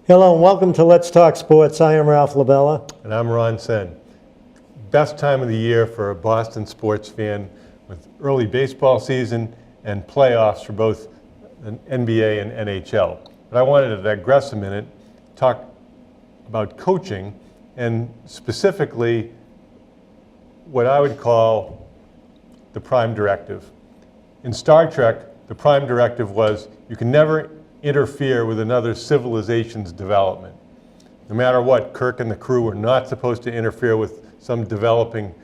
Hello and welcome to Let's Talk Sports. I am Ralph Labella. And I'm Ron Sen. Best time of the year for a Boston sports fan with early baseball season and playoffs for both the NBA and NHL. But I wanted to digress a minute, talk about coaching and specifically what I would call the prime directive. In Star Trek, the prime directive was you can never interfere with another civilization's development. No matter what, Kirk and the crew were not supposed to interfere with some developing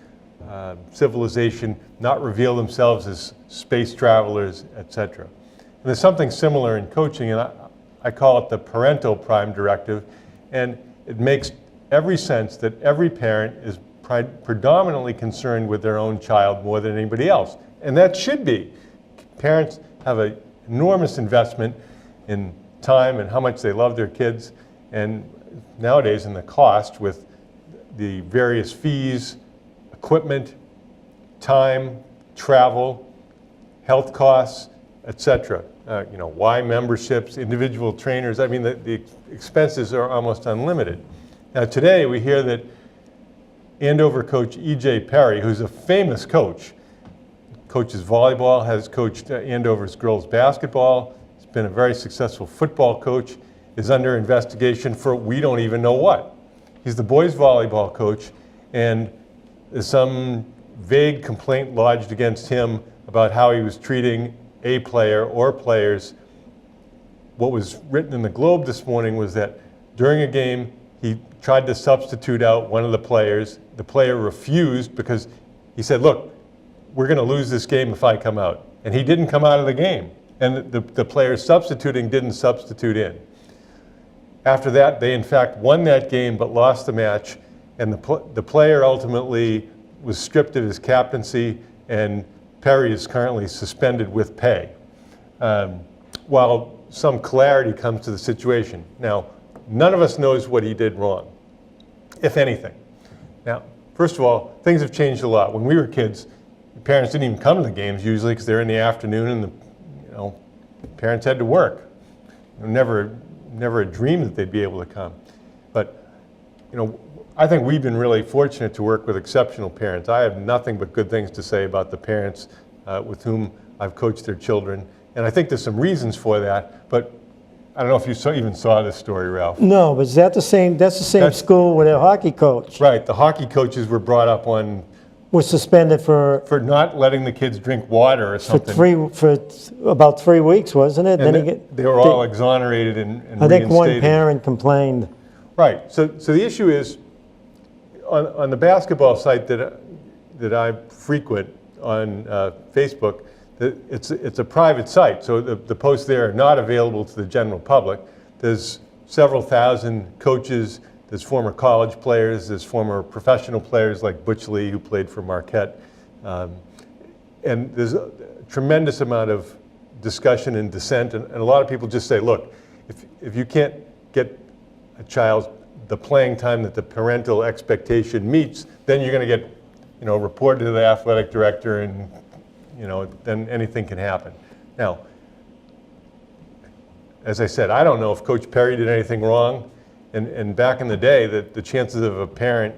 civilization, not reveal themselves as space travelers, etc. And there's something similar in coaching, and I call it the parental prime directive, and it makes every sense that every parent is predominantly concerned with their own child more than anybody else. And that should be. Parents have an enormous investment in time and how much they love their kids, and nowadays in the cost with the various fees, equipment, time, travel, health costs, etc. Y memberships, individual trainers. I mean, the expenses are almost unlimited. Now today we hear that Andover coach E.J. Perry, who's a famous coach, coaches volleyball, has coached Andover's girls basketball, been a very successful football coach, is under investigation for we don't even know what. He's the boys volleyball coach, and there's some vague complaint lodged against him about how he was treating a player or players. What was written in the Globe this morning was that during a game, he tried to substitute out one of the players. The player refused because he said, look, we're gonna lose this game if I come out. And he didn't come out of the game. And the player substituting didn't substitute in. After that, they in fact won that game but lost the match, and the player ultimately was stripped of his captaincy, and Perry is currently suspended with pay, while some clarity comes to the situation. Now, none of us knows what he did wrong, if anything. Now, first of all, things have changed a lot. When we were kids, parents didn't even come to the games usually because they're in the afternoon and parents had to work. Never a dream that they'd be able to come. But, I think we've been really fortunate to work with exceptional parents. I have nothing but good things to say about the parents with whom I've coached their children. And I think there's some reasons for that, but I don't know if you even saw this story, Ralph. No, but that's the same school with a hockey coach. Right, the hockey coaches were brought up on was suspended for not letting the kids drink water or something. For about 3 weeks, wasn't it? And then they were all exonerated and I think reinstated. one parent complained. Right. So the issue is on the basketball site that I frequent on Facebook. It's a private site, so the posts there are not available to the general public. There's several thousand coaches. There's former college players, there's former professional players like Butch Lee, who played for Marquette. And there's a tremendous amount of discussion and dissent, and a lot of people just say, look, if you can't get a child the playing time that the parental expectation meets, then you're gonna get, reported to the athletic director, and then anything can happen. Now, as I said, I don't know if Coach Perry did anything wrong. And back in the day, the chances of a parent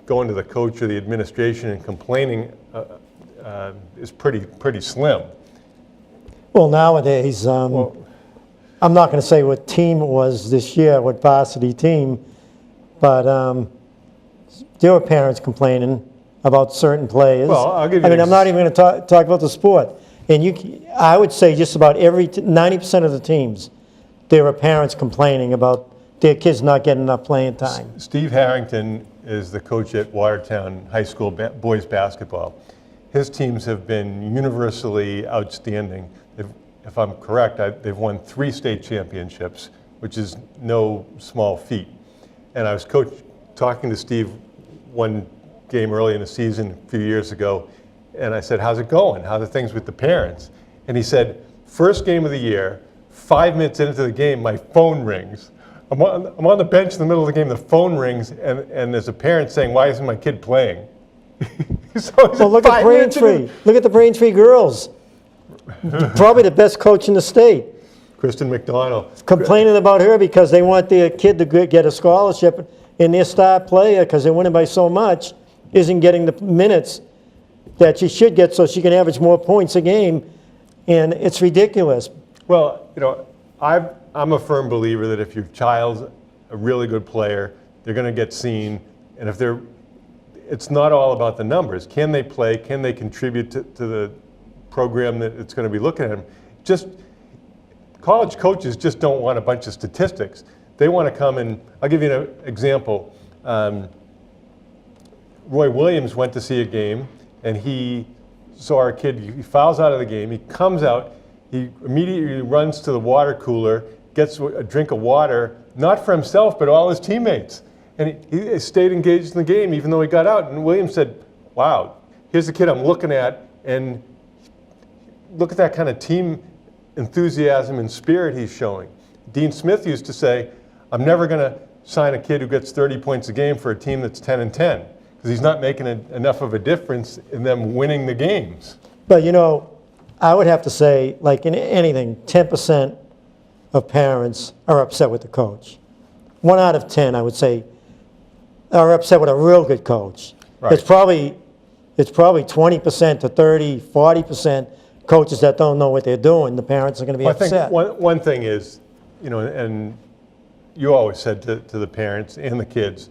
going to the coach or the administration and complaining is pretty slim. Well, nowadays, I'm not going to say what team it was this year, what varsity team, but there were parents complaining about certain players. Well, I'll give you I'm not even going to talk about the sport. And I would say just about 90% of the teams, there were parents complaining about their kids not getting enough playing time. Steve Harrington is the coach at Watertown High School boys basketball. His teams have been universally outstanding. If I'm correct, they've won 3 state championships, which is no small feat. And I was talking to Steve one game early in the season a few years ago, and I said, how's it going? How are things with the parents? And he said, first game of the year, 5 minutes into the game, my phone rings. I'm on the bench in the middle of the game, the phone rings, and there's a parent saying, why isn't my kid playing? Well, look at Braintree. Look at the Braintree girls. Probably the best coach in the state. Kristen McDonald. complaining about her because they want their kid to get a scholarship, and their star player, because they're winning by so much, isn't getting the minutes that she should get so she can average more points a game, and it's ridiculous. Well, I'm a firm believer that if your child's a really good player, they're going to get seen, and it's not all about the numbers. Can they play? Can they contribute to the program that it's going to be looking at them? Just college coaches just don't want a bunch of statistics. They want to come and, I'll give you an example. Roy Williams went to see a game, and he saw a kid, he fouls out of the game, he comes out, he immediately runs to the water cooler, gets a drink of water, not for himself, but all his teammates. And he stayed engaged in the game even though he got out. And Williams said, wow, here's the kid I'm looking at, and look at that kind of team enthusiasm and spirit he's showing. Dean Smith used to say, I'm never going to sign a kid who gets 30 points a game for a team that's 10-10, because he's not making enough of a difference in them winning the games. But I would have to say, like in anything, 10% of parents are upset with the coach. 1 out of 10, I would say, are upset with a real good coach. Right. It's probably 20% to 30, 40% coaches that don't know what they're doing. The parents are going to be upset. I think one thing is, and you always said to the parents and the kids,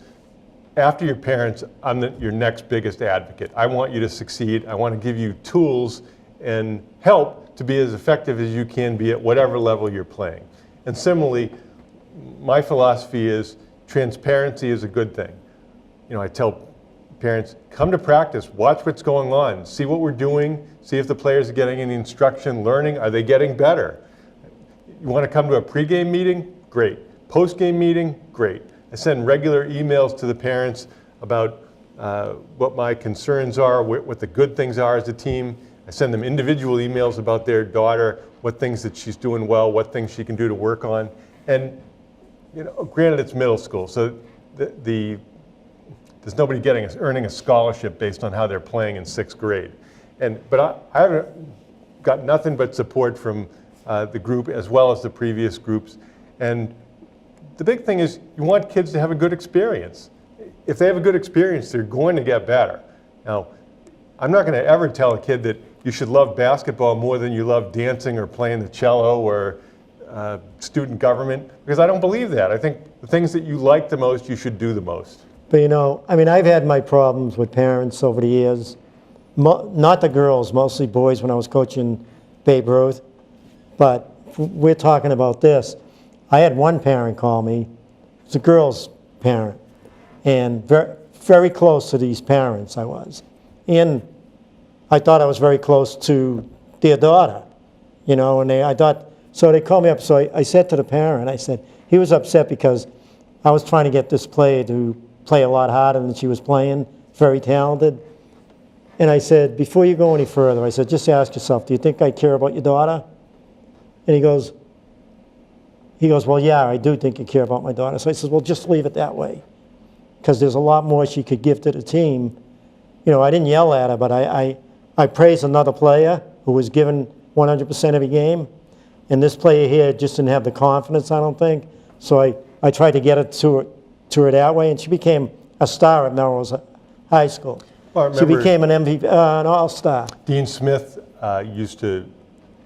after your parents, I'm your next biggest advocate. I want you to succeed. I want to give you tools and help to be as effective as you can be at whatever level you're playing. And similarly, my philosophy is transparency is a good thing. I tell parents, come to practice, watch what's going on, see what we're doing, see if the players are getting any instruction, learning, are they getting better? You want to come to a pregame meeting? Great. Postgame meeting? Great. I send regular emails to the parents about what my concerns are, what the good things are as a team. I send them individual emails about their daughter, what things that she's doing well, what things she can do to work on. And granted, it's middle school, so there's nobody earning a scholarship based on how they're playing in 6th grade. But I haven't got nothing but support from the group as well as the previous groups. And the big thing is you want kids to have a good experience. If they have a good experience, they're going to get better. Now, I'm not going to ever tell a kid that you should love basketball more than you love dancing or playing the cello or student government, because I don't believe that. I think the things that you like the most, you should do the most. But I've had my problems with parents over the years. Not the girls, mostly boys when I was coaching Babe Ruth. But we're talking about this. I had one parent call me. It's a girl's parent. And very, very close to these parents I was. And I thought I was very close to their daughter. And I thought, so they called me up. So I said to the parent, I said, he was upset because I was trying to get this player to play a lot harder than she was playing, very talented. And I said, before you go any further, I said, just ask yourself, do you think I care about your daughter? And he goes, well, yeah, I do think you care about my daughter. So I said, well, just leave it that way, because there's a lot more she could give to the team. I didn't yell at her, but I praised another player who was given 100% every game. And this player here just didn't have the confidence, I don't think. So I tried to get her to her that way, and she became a star at Melrose High School. Well, she became an MVP, an all-star. Dean Smith used to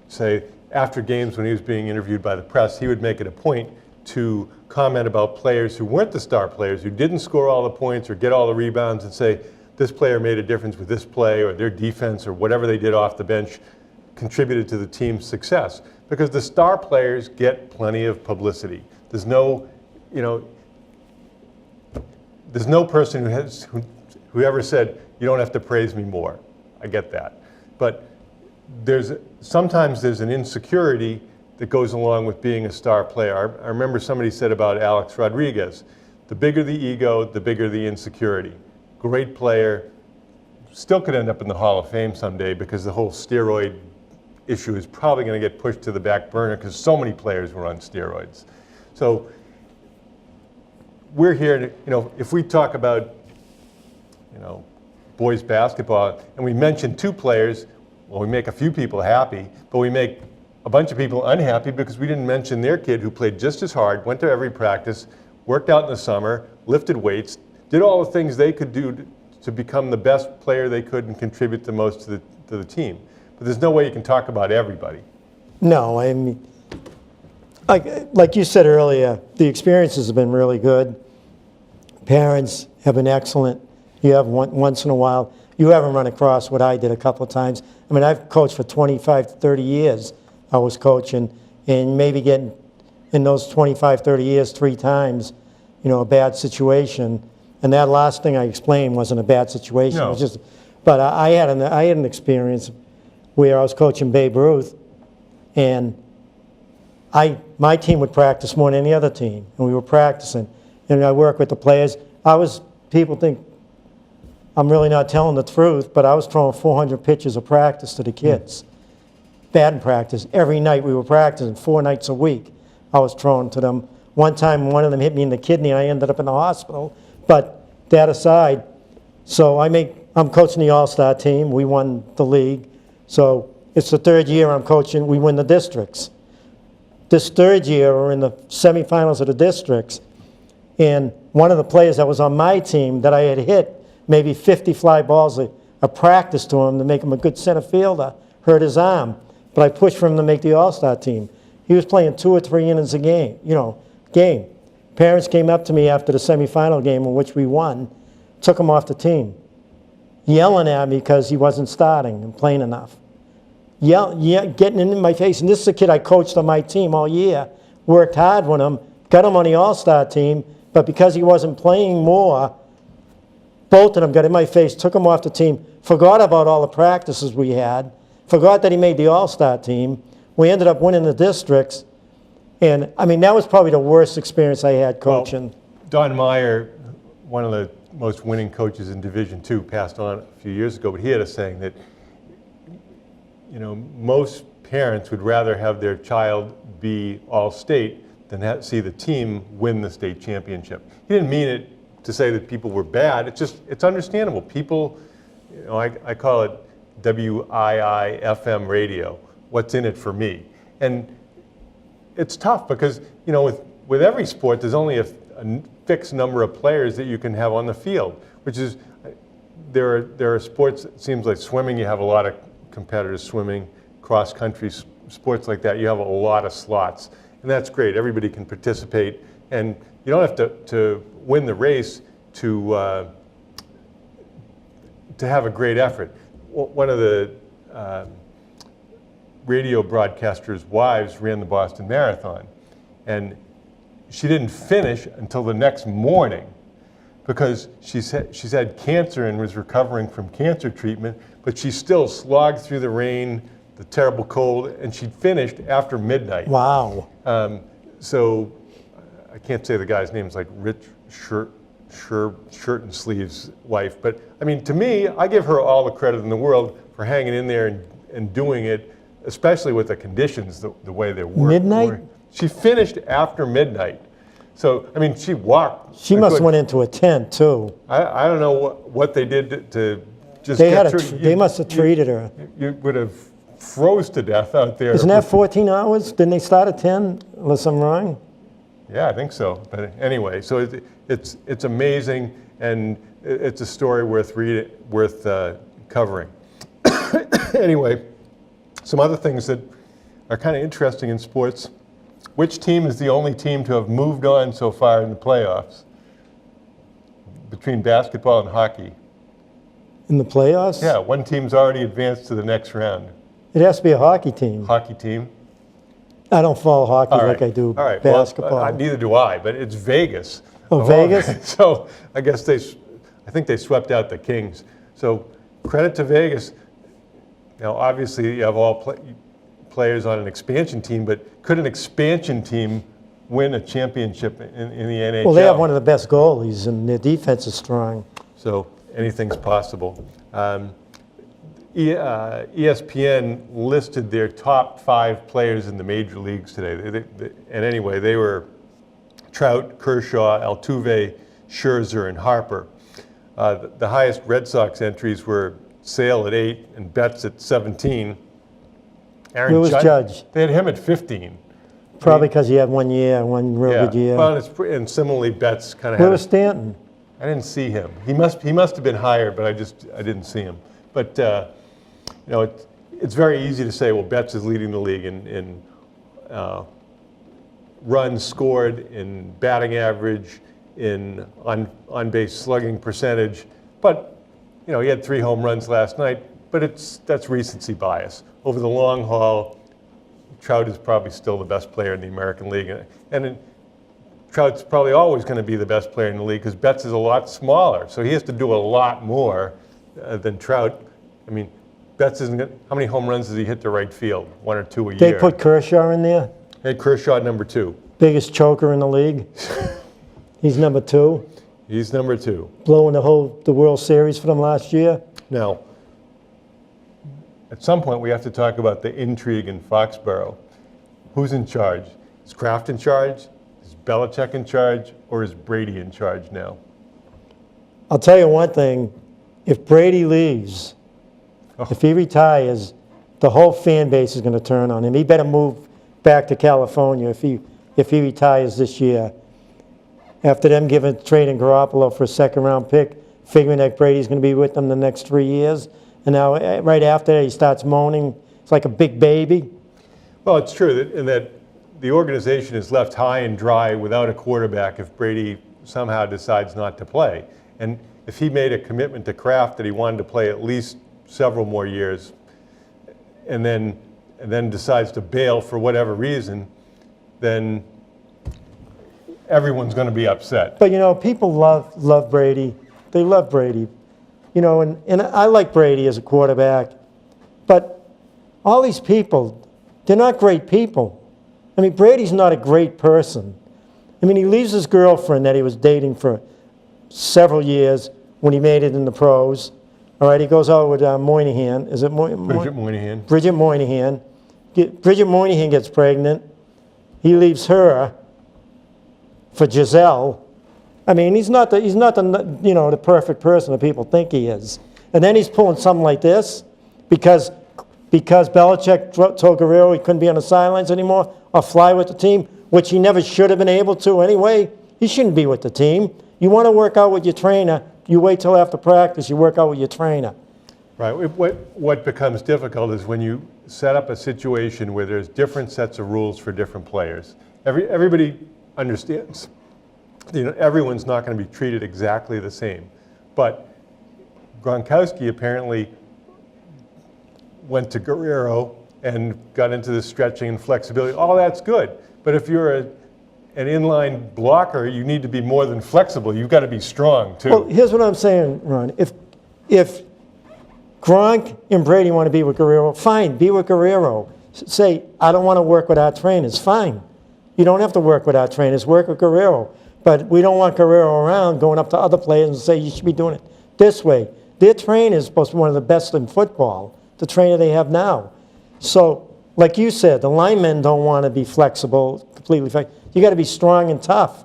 say after games when he was being interviewed by the press, he would make it a point to comment about players who weren't the star players, who didn't score all the points or get all the rebounds, and say, this player made a difference with this play, or their defense, or whatever they did off the bench contributed to the team's success. Because the star players get plenty of publicity. There's no, there's no person who ever said, you don't have to praise me more. I get that. But sometimes there's an insecurity that goes along with being a star player. I remember somebody said about Alex Rodriguez, the bigger the ego, the bigger the insecurity. Great player, still could end up in the Hall of Fame someday, because the whole steroid issue is probably going to get pushed to the back burner because so many players were on steroids. So we're here to, if we talk about, boys basketball, and we mention 2 players, well, we make a few people happy, but we make a bunch of people unhappy because we didn't mention their kid who played just as hard, went to every practice, worked out in the summer, lifted weights, did all the things they could do to become the best player they could and contribute the most to the team. But there's no way you can talk about everybody. No, I mean, like you said earlier, the experiences have been really good. Parents have been excellent. You have once in a while, you haven't run across what I did a couple of times. I mean, I've coached for 25 to 30 years. I was coaching, and maybe getting in those 25, 30 years 3 times, a bad situation. And that last thing I explained wasn't a bad situation. No. It was just, but I had an experience where I was coaching Babe Ruth, and my team would practice more than any other team, and we were practicing. And I work with the players. People think I'm really not telling the truth, but I was throwing 400 pitches of practice to the kids. Batting practice. Every night we were practicing, 4 nights a week. I was throwing to them. One time, one of them hit me in the kidney, and I ended up in the hospital. But that aside, so I'm coaching the All-Star team. We won the league. So it's the 3rd year I'm coaching. We win the districts. This 3rd year, we're in the semifinals of the districts. And one of the players that was on my team that I had hit maybe 50 fly balls of practice to him to make him a good center fielder, hurt his arm. But I pushed for him to make the All-Star team. He was playing 2 or 3 innings a game, game. Parents came up to me after the semifinal game in which we won, took him off the team, yelling at me because he wasn't starting and playing enough. Getting in my face. And this is a kid I coached on my team all year, worked hard with him, got him on the All-Star team, but because he wasn't playing more, both of them got in my face, took him off the team, forgot about all the practices we had, forgot that he made the All-Star team. We ended up winning the districts. And, I mean, that was probably the worst experience I had coaching. Well, Don Meyer, one of the most winning coaches in Division II, passed on a few years ago, but he had a saying that, most parents would rather have their child be all-state than see the team win the state championship. He didn't mean it to say that people were bad. It's understandable. People, I call it WII-FM radio. What's in it for me? And it's tough because, with every sport, there's only a fixed number of players that you can have on the field, which is, there are sports, it seems like swimming, you have a lot of competitors swimming, cross-country sports like that, you have a lot of slots. And that's great. Everybody can participate. And you don't have to win the race to have a great effort. One of the radio broadcaster's wives ran the Boston Marathon. And she didn't finish until the next morning because she's had cancer and was recovering from cancer treatment, but she still slogged through the rain, the terrible cold, and she finished after midnight. Wow. So I can't say the guy's name, is like Rich Shirt and Sleeves' wife, but I mean, to me, I give her all the credit in the world for hanging in there and doing it, especially with the conditions, the way they were. Midnight? She finished after midnight. So, I mean, she walked. She must have went into a tent, too. I don't know what they did to just They get had through. they must have treated her. You would have froze to death out there. Isn't that 14 hours? Didn't they start at 10, unless I'm wrong? Yeah, I think so. But anyway, so it's amazing, and it's a story worth covering. Anyway, some other things that are kind of interesting in sports. Which team is the only team to have moved on so far in the playoffs between basketball and hockey? In the playoffs? Yeah, one team's already advanced to the next round. It has to be a hockey team. Hockey team? I don't follow hockey All right. like I do All right. basketball. Well, neither do I, but it's Vegas. Oh, Vegas? So I guess I think they swept out the Kings. So credit to Vegas. Now, obviously, you have all players on an expansion team, but could an expansion team win a championship in the NHL? Well, they have one of the best goalies, and their defense is strong. So anything's possible. ESPN listed their top 5 players in the major leagues today. And anyway, they were Trout, Kershaw, Altuve, Scherzer, and Harper. The highest Red Sox entries were Sale at 8 and Betts at 17. Aaron Where was Judge? They had him at 15. Probably because he had 1 year, one real good year. Well, and similarly, Betts kind of Where had. was Stanton? I didn't see him. He must have been higher, but I didn't see him. But it's very easy to say, well, Betts is leading the league in runs scored, in batting average, in on base slugging percentage. But he had 3 home runs last night. But that's recency bias. Over the long haul, Trout is probably still the best player in the American League, and Trout's probably always going to be the best player in the league because Betts is a lot smaller, so he has to do a lot more than Trout. I mean, Betts isn't going. How many home runs does he hit to right field? 1 or 2 a year. They put Kershaw in there. Hey, Kershaw number 2. Biggest choker in the league. He's number 2. He's number 2. Blowing the World Series for them last year. Now, at some point, we have to talk about the intrigue in Foxborough. Who's in charge? Is Kraft in charge? Is Belichick in charge? Or is Brady in charge now? I'll tell you one thing. If Brady leaves, if he retires, the whole fan base is going to turn on him. He better move back to California if he retires this year. After them trading Garoppolo for a second-round pick, figuring that Brady's going to be with them the next 3 years. And now, right after that, he starts moaning. It's like a big baby. Well, it's true that the organization is left high and dry without a quarterback if Brady somehow decides not to play. And if he made a commitment to Kraft that he wanted to play at least several more years, and then decides to bail for whatever reason, then everyone's going to be upset. But people love Brady. They love Brady. And I like Brady as a quarterback, but all these people, they're not great people. I mean, Brady's not a great person. I mean, he leaves his girlfriend that he was dating for several years when he made it in the pros. All right, he goes out with Moynihan. Is it Bridget Moynihan? Bridget Moynihan. Bridget Moynihan gets pregnant. He leaves her for Giselle. I mean, he's not the perfect person that people think he is. And then he's pulling something like this because Belichick told Guerrero he couldn't be on the sidelines anymore or fly with the team, which he never should have been able to anyway. He shouldn't be with the team. You want to work out with your trainer, you wait till after practice, you work out with your trainer. Right. What becomes difficult is when you set up a situation where there's different sets of rules for different players. Everybody understands. Everyone's not going to be treated exactly the same. But Gronkowski apparently went to Guerrero and got into the stretching and flexibility. All that's good. But if you're an inline blocker, you need to be more than flexible. You've got to be strong, too. Well, here's what I'm saying, Ron. If Gronk and Brady want to be with Guerrero, fine, be with Guerrero. Say, I don't want to work with our trainers. Fine. You don't have to work with our trainers. Work with Guerrero. But we don't want Guerrero around going up to other players and say, you should be doing it this way. Their trainer is supposed to be one of the best in football, the trainer they have now. So, like you said, the linemen don't want to be flexible, completely flexible. You got to be strong and tough.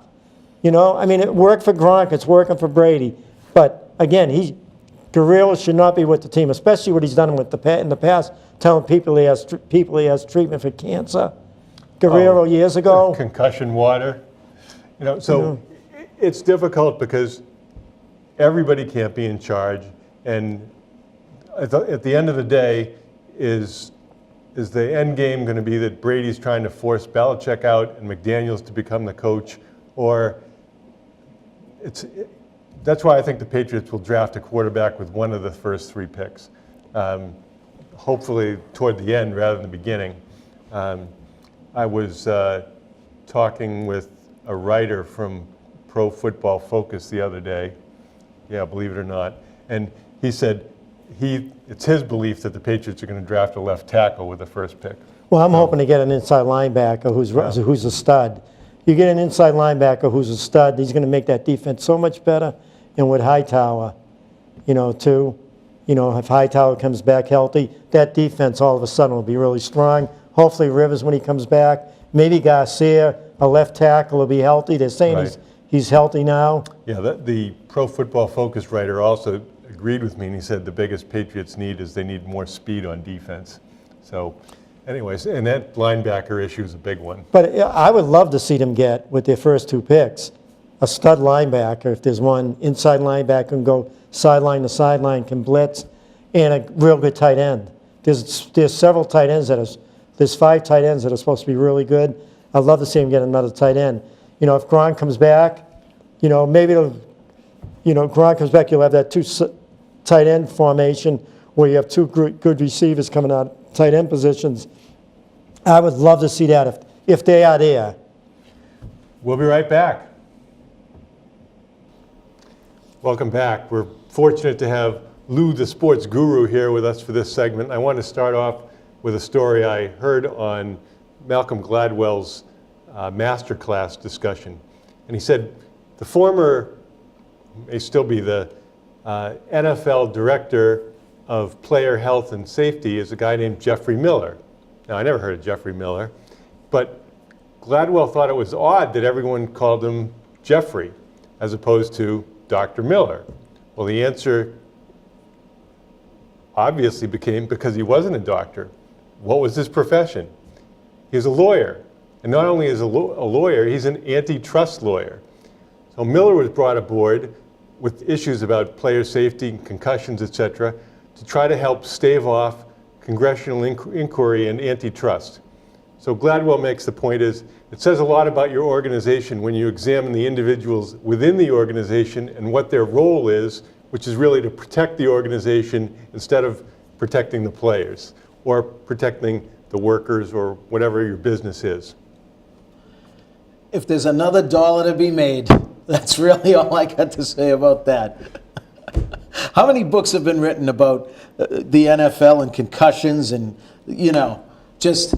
I mean, it worked for Gronk, it's working for Brady. But again, Guerrero should not be with the team, especially what he's done in the past, telling people he has treatment for cancer. Guerrero years ago. Concussion water. It's difficult because everybody can't be in charge, and at the end of the day, is the end game going to be that Brady's trying to force Belichick out and McDaniels to become the coach, or that's why I think the Patriots will draft a quarterback with one of the first 3 picks, hopefully toward the end rather than the beginning. I was talking with a writer from Pro Football Focus the other day, believe it or not, and he said it's his belief that the Patriots are going to draft a left tackle with the first pick. Well, I'm hoping to get an inside linebacker who's a stud. You get an inside linebacker who's a stud, he's going to make that defense so much better. And with Hightower, too, if Hightower comes back healthy, that defense all of a sudden will be really strong. Hopefully Rivers, when he comes back, maybe Garcia, a left tackle, will be healthy. They're saying he's healthy now. Yeah, the Pro Football Focus writer also agreed with me, and he said the biggest Patriots need is they need more speed on defense. So Anyways, and that linebacker issue is a big one. But I would love to see them get, with their first 2 picks, a stud linebacker, if there's one inside linebacker can go sideline to sideline, can blitz, and a real good tight end. There's several tight ends there's 5 tight ends that are supposed to be really good. I'd love to see them get another tight end. You know, if Gronk comes back, you know, maybe Gronk comes back, you'll have that 2 tight end formation where you have 2 good receivers coming out of tight end positions. I would love to see that if they are there. We'll be right back. Welcome back. We're fortunate to have Lou, the sports guru, here with us for this segment. I want to start off with a story I heard on Malcolm Gladwell's masterclass discussion. And he said the former, may still be the NFL director of player health and safety is a guy named Jeffrey Miller. Now, I never heard of Jeffrey Miller, but Gladwell thought it was odd that everyone called him Jeffrey as opposed to Dr. Miller. Well, the answer obviously became because he wasn't a doctor. What was his profession? He was a lawyer. And not only is a lawyer, he's an antitrust lawyer. So Miller was brought aboard with issues about player safety, concussions, et cetera, to try to help stave off congressional inquiry and antitrust. So Gladwell makes the point is, it says a lot about your organization when you examine the individuals within the organization and what their role is, which is really to protect the organization instead of protecting the players or protecting the workers or whatever your business is. If there's another dollar to be made, that's really all I got to say about that. How many books have been written about the NFL and concussions and, you know, just,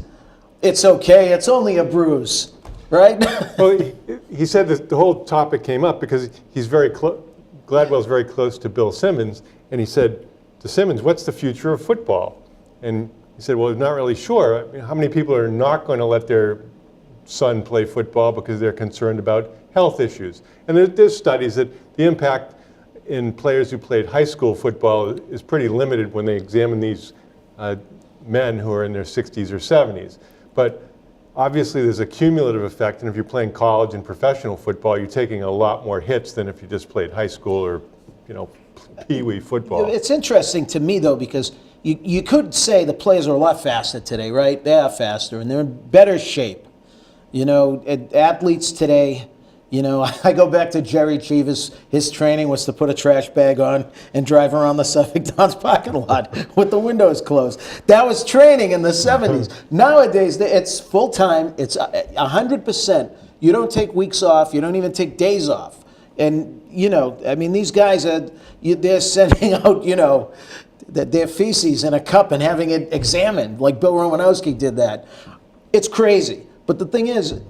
it's okay, it's only a bruise, right? Well, he said that the whole topic came up because he's Gladwell's very close to Bill Simmons, and he said to Simmons, what's the future of football? And he said, well, he's not really sure. I mean, how many people are not going to let their son play football because they're concerned about health issues? And there's studies that the impact in players who played high school football is pretty limited when they examine these men who are in their 60s or 70s. But obviously there's a cumulative effect, and if you're playing college and professional football, you're taking a lot more hits than if you just played high school or, you know, pee-wee football. It's interesting to me, though, because you could say the players are a lot faster today, right? They are faster, and they're in better shape. You know, athletes today, you know, I go back to Jerry Cheever's, his training was to put a trash bag on and drive around the Suffolk Downs parking lot with the windows closed. That was training in the 70s. Nowadays, it's full-time, it's 100%. You don't take weeks off, you don't even take days off. And, you know, I mean, these guys, they're sending out, you know, their feces in a cup and having it examined, like Bill Romanowski did that. It's crazy. But the thing is,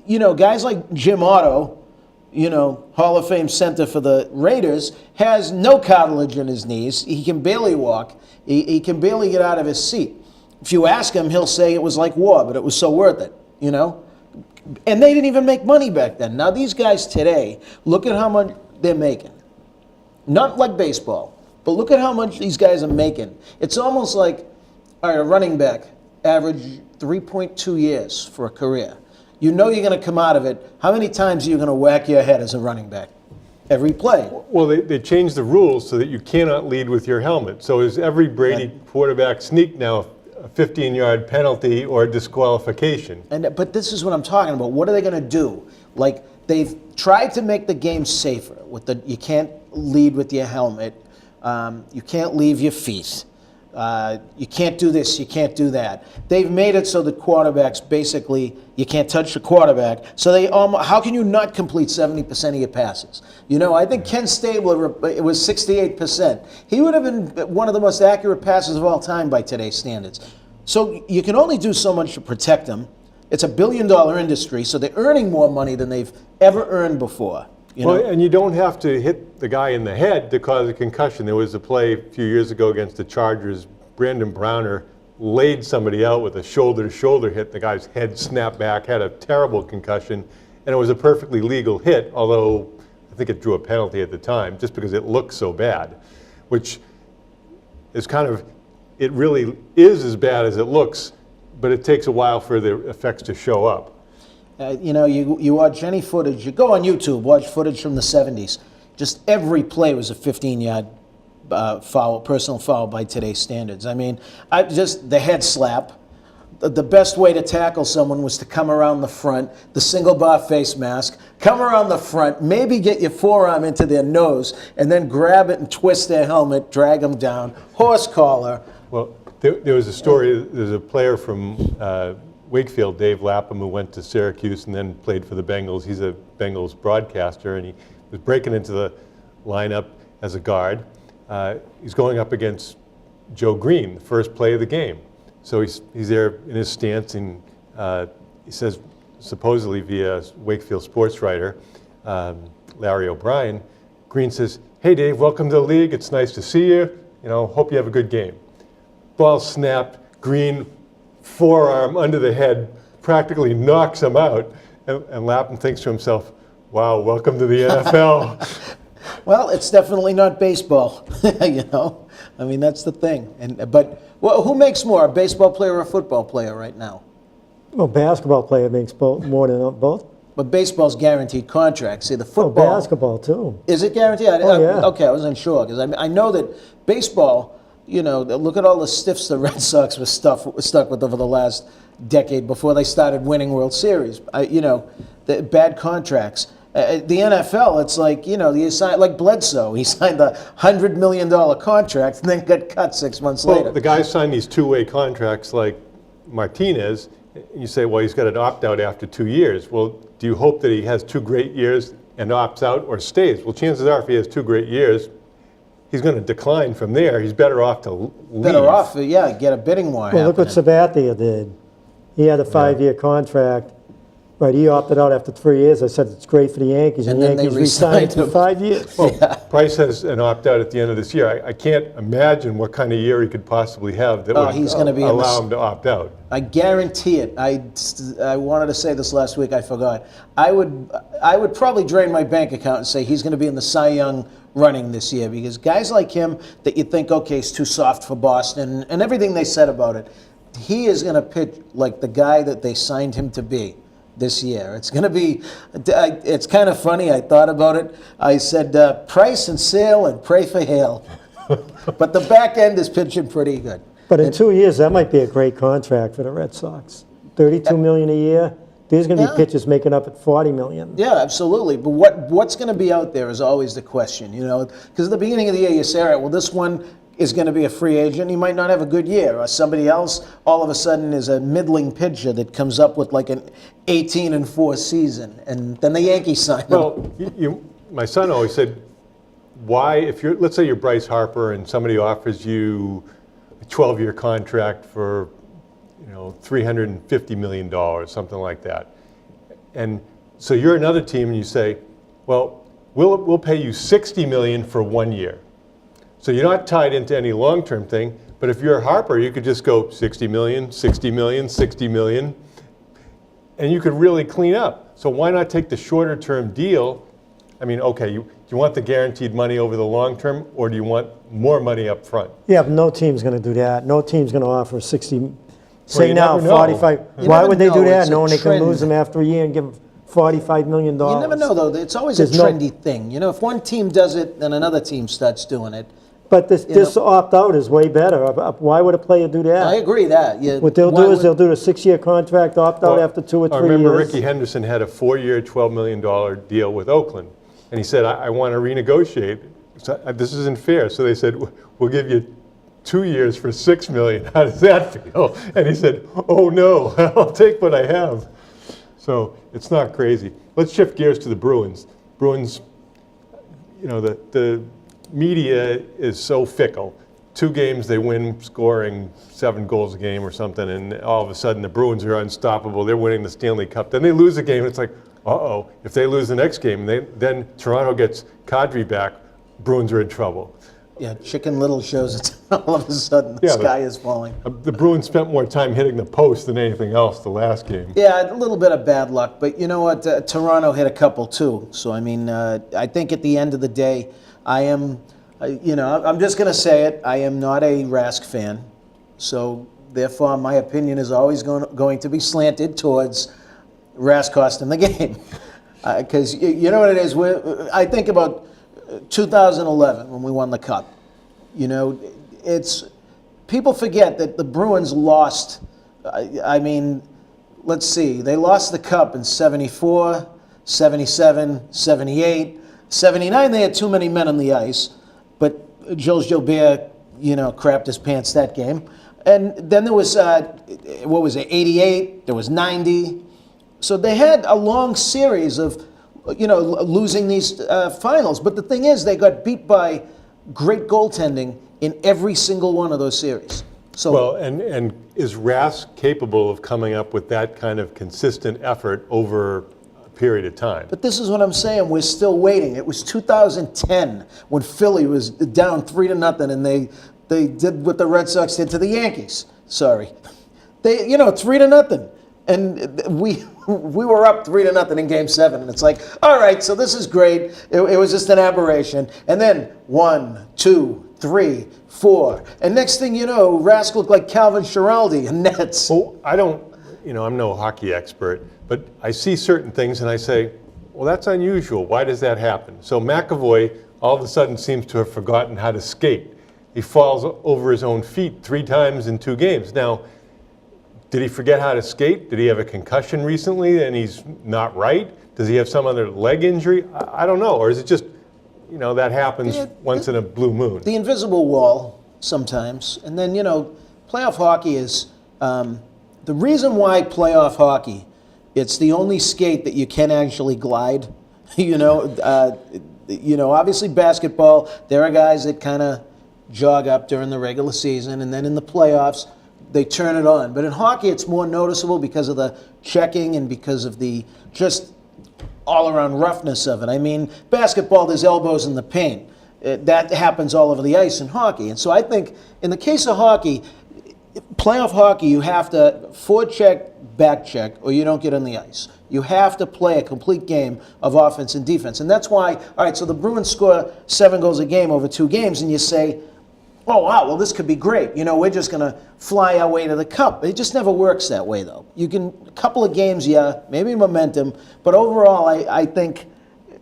you know, guys like Jim Otto, you know, Hall of Fame center for the Raiders, has no cartilage in his knees. He can barely walk. He can barely get out of his seat. If you ask him, he'll say it was like war, but it was so worth it, you know? And they didn't even make money back then. Now these guys today, look at how much they're making. Not like baseball, but look at how much these guys are making. It's almost like, all right, a running back, average 3.2 years for a career. You know you're going to come out of it. How many times are you going to whack your head as a running back? Every play. Well, they changed the rules so that you cannot lead with your helmet. So is every Brady quarterback sneak now a 15-yard penalty or disqualification? But this is what I'm talking about. What are they going to do? Like, they've tried to make the game safer. You can't lead with your helmet. You can't leave your feet. You can't do this, you can't do that. They've made it so that quarterbacks basically, you can't touch the quarterback. So how can you not complete 70% of your passes? You know, I think Ken Stabler, it was 68%. He would have been one of the most accurate passes of all time by today's standards. So you can only do so much to protect them. It's a billion-dollar industry, so they're earning more money than they've ever earned before. Well, and you don't have to hit the guy in the head to cause a concussion. There was a play a few years ago against the Chargers. Brandon Browner laid somebody out with a shoulder-to-shoulder hit. The guy's head snapped back, had a terrible concussion, and it was a perfectly legal hit, although I think it drew a penalty at the time just because it looked so bad, which is kind of, it really is as bad as it looks but it takes a while for the effects to show up. You watch any footage, you go on YouTube, watch footage from the 70s. Just every play was a 15-yard foul, personal foul by today's standards. I mean, just the head slap. The best way to tackle someone was to come around the front, the single bar face mask, come around the front, maybe get your forearm into their nose, and then grab it and twist their helmet, drag them down, horse collar. Well, there was a story, there's a player from Wakefield, Dave Lapham, who went to Syracuse and then played for the Bengals. He's a Bengals broadcaster, and he was breaking into the lineup as a guard. He's going up against Joe Green, the first play of the game. So he's there in his stance, and he says, supposedly via Wakefield sports writer, Larry O'Brien, Green says, "Hey Dave, welcome to the league. It's nice to see you. Hope you have a good game." Ball snapped, Green forearm under the head, practically knocks him out, and Lapham thinks to himself, "Wow, welcome to the NFL." Well, it's definitely not baseball, I mean, that's the thing. But who makes more, a baseball player or a football player right now? Well, basketball player makes more than both. But baseball's guaranteed contracts. See, the Oh, football. basketball too. Is it guaranteed? Yeah. Okay, I wasn't sure because I know that baseball. Look at all the stiffs the Red Sox were stuck with over the last decade before they started winning World Series. The bad contracts. The NFL, it's like, you sign, like Bledsoe. He signed a $100 million contract and then got cut 6 months later. Well, the guys sign these two-way contracts like Martinez, and you say, well, he's got an opt-out after 2 years. Well, do you hope that he has 2 great years and opts out or stays? Well, chances are if he has 2 great years, he's going to decline from there. He's better off to leave. Better off, yeah, get a bidding war Well, look what happening. Sabathia did. He had a 5-year contract. Right, he opted out after 3 years. I said it's great for the Yankees, and the And then they Yankees re-signed re-signed for 5 years. Well, Price has an opt-out at the end of this year. I can't imagine what kind of year he could possibly have that would he's gonna be in allow him to opt out. I guarantee it. I wanted to say this last week. I forgot. I would probably drain my bank account and say he's going to be in the Cy Young running this year because guys like him that you think, okay, he's too soft for Boston and everything they said about it, he is going to pitch like the guy that they signed him to be this year. It's going to be. It's kind of funny. I thought about it. I said Price and Sale and pray for Hale, but the back end is pitching pretty good. But in 2 years, that might be a great contract for the Red Sox. $32 million a year. There's going to be pitchers making up at $40 million. Yeah, absolutely. But what's going to be out there is always the question, because at the beginning of the year you say, all right, well, this one is going to be a free agent. He might not have a good year, or somebody else all of a sudden is a middling pitcher that comes up with like an 18-4 season, and then the Yankees sign him. Well, my son always said, why, if you're, let's say you're Bryce Harper and somebody offers you a 12-year contract for, $350 million, something like that. And so you're another team and you say, well, we'll pay you $60 million for 1 year. So you're not tied into any long-term thing, but if you're Harper, you could just go $60 million, $60 million, $60 million, and you could really clean up. So why not take the shorter-term deal? I mean, okay, do you want the guaranteed money over the long term, or do you want more money up front? Yeah, but no team's going to do that. No team's going to offer 60. Say you now, never know. 45. You Why never would they do know. that, It's a knowing they can trend. lose them after a year and give them $45 million? You never know, though. It's always There's a no- trendy thing. If one team does it, then another team starts doing it. But this opt-out is way better. Why would a player do that? I agree that. Yeah, What they'll why do is would- they'll do a 6-year contract, opt-out Well, after 2 or I 3 remember years. Ricky Henderson had a 4-year, $12 million deal with Oakland. And he said, I want to renegotiate. So, this isn't fair. So they said, we'll give you 2 years for $6 million. How does that feel? And he said, oh no, I'll take what I have. So it's not crazy. Let's shift gears to the Bruins. Bruins, the media is so fickle. 2 games they win scoring 7 goals a game or something, and all of a sudden the Bruins are unstoppable. They're winning the Stanley Cup. Then they lose a game, and it's like, uh-oh. If they lose the next game, then Toronto gets Kadri back, Bruins are in trouble. Yeah, Chicken Little shows it. All of a sudden, the Yeah, sky is falling. The Bruins spent more time hitting the post than anything else the last game. Yeah, a little bit of bad luck, but you know what? Toronto hit a couple too. So I mean, I think at the end of the day, I'm just going to say it. I am not a Rask fan, so Therefore, my opinion is always going to be slanted towards Rask costing the game. Because you know what it is? I think about 2011 when we won the Cup. You know, people forget that the Bruins lost. I mean, let's see. They lost the Cup in 74, 77, 78. 79, they had too many men on the ice. But Jules Gilbert, crapped his pants that game. And then there was, 88, there was 90. So they had a long series of, losing these finals. But the thing is, they got beat by great goaltending in every single one of those series. So, well, and is Rask capable of coming up with that kind of consistent effort over a period of time? but this is what I'm saying. We're still waiting. It was 2010 when Philly was down 3-0, and they did what the Red Sox did to the Yankees. Sorry, 3-0, and we were up 3-0 in Game 7, and it's like, all right, so this is great. It was just an aberration, and then 1, 2, 3, 4, and next thing you know, Rask looked like Calvin Schiraldi in nets. Well, I'm no hockey expert, but I see certain things and I say, well, that's unusual. Why does that happen? So McAvoy all of a sudden seems to have forgotten how to skate. He falls over his own feet 3 times in 2 games. Now, did he forget how to skate? Did he have a concussion recently and he's not right? Does he have some other leg injury? I don't know. Or is it just, that happens once in a blue moon? The invisible wall sometimes. And then, playoff hockey is the reason why playoff hockey, it's the only skate that you can actually glide. Obviously basketball, there are guys that kind of jog up during the regular season, and then in the playoffs, they turn it on. But in hockey, it's more noticeable because of the checking and because of the just all-around roughness of it. I mean, basketball, there's elbows in the paint. That happens all over the ice in hockey. And so I think in the case of hockey, playoff hockey, you have to forecheck, back check, or you don't get on the ice. You have to play a complete game of offense and defense. And that's why, all right, so the Bruins score 7 goals a game over 2 games, and you say, oh, wow, well, this could be great. We're just going to fly our way to the Cup. It just never works that way, though. You can, a couple of games, yeah, maybe momentum, but overall, I think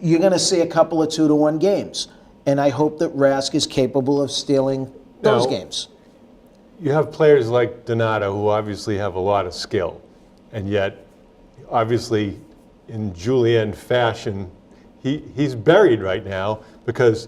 you're going to see a couple of 2-1 games. And I hope that Rask is capable of stealing those games. You have players like Donato who obviously have a lot of skill, and yet, obviously, in Julian fashion, he's buried right now because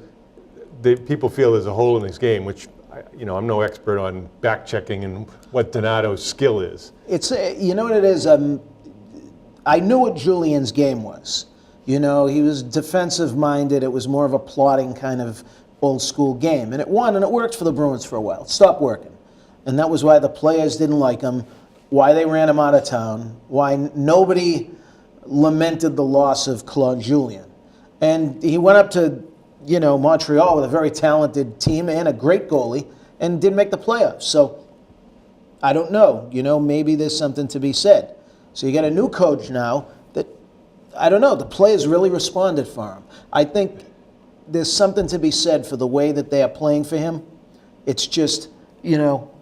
people feel there's a hole in his game, which, I'm no expert on back checking and what Donato's skill is. It's, you know what it is? I knew what Julian's game was. He was defensive-minded. It was more of a plotting kind of old-school game. And it won, and it worked for the Bruins for a while. It stopped working. And that was why the players didn't like him, why they ran him out of town, why nobody lamented the loss of Claude Julien. And he went up to, Montreal with a very talented team and a great goalie and didn't make the playoffs. So I don't know. Maybe there's something to be said. So you got a new coach now that, I don't know, the players really responded for him. I think there's something to be said for the way that they are playing for him. It's just,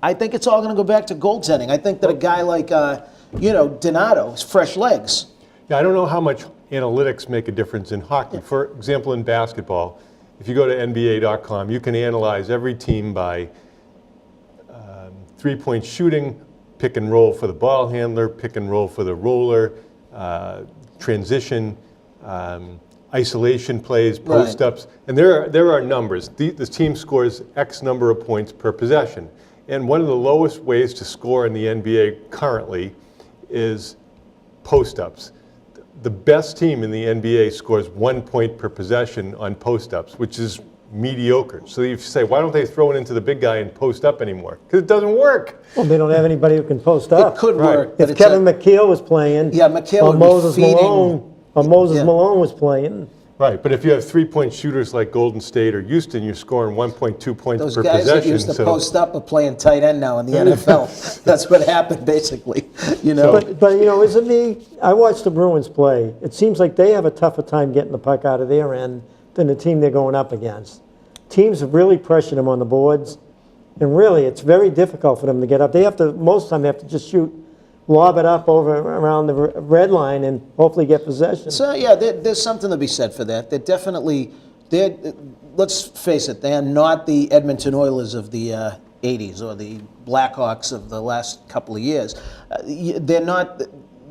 I think it's all going to go back to goaltending. I think that a guy like, Donato is fresh legs. Yeah, I don't know how much analytics make a difference in hockey. For example, in basketball, if you go to NBA.com, you can analyze every team by three-point shooting, pick and roll for the ball handler, pick and roll for the roller, transition, isolation plays, post-ups, and there are numbers. The team scores X number of points per possession. And one of the lowest ways to score in the NBA currently is post-ups. The best team in the NBA scores 1 point per possession on post-ups, which is mediocre. So you say, why don't they throw it into the big guy and post up anymore? Because it doesn't work. Well, they don't have anybody who can post up. It could work. But If Kevin McHale was playing, McHale or would Moses be feeding. Malone was playing. Right, but if you have three-point shooters like Golden State or Houston, you're scoring 1.2 points Those per guys possession. that used to post up are playing tight end now in the NFL. That's what happened, basically. But is it me? I watched the Bruins play. It seems like they have a tougher time getting the puck out of their end than the team they're going up against. Teams have really pressured them on the boards, And really, it's very difficult for them to get up. They have to, most of the time, they have to just lob it up over around the red line and hopefully get possession. So yeah, there's something to be said for that. They're definitely, let's face it, they are not the Edmonton Oilers of the 80s or the Blackhawks of the last couple of years. They're not,